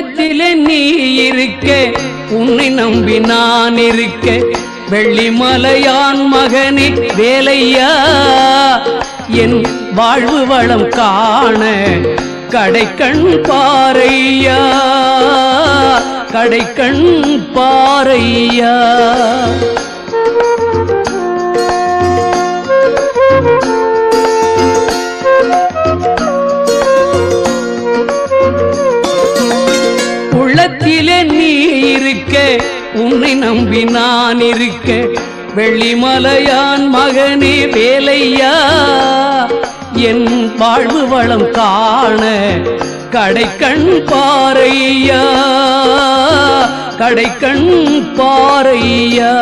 உள்ளத்திலே நீ இருக்க உன்னை நம்பி நான் இருக்க வெள்ளிமலையான் மகனே வேலையா என் வாழ்வு வளம் காண கடைக்கண் பாரையா கடைக்கண் பாரையா உள்ளத்திலே நீ இருக்க உன்னை நம்பி நான் இருக்க வெள்ளிமலையான் மகனே வேலையா என் வாழ்வு வளம் காண கடைக்கண் பாரையா கடைக்கண் பாரையா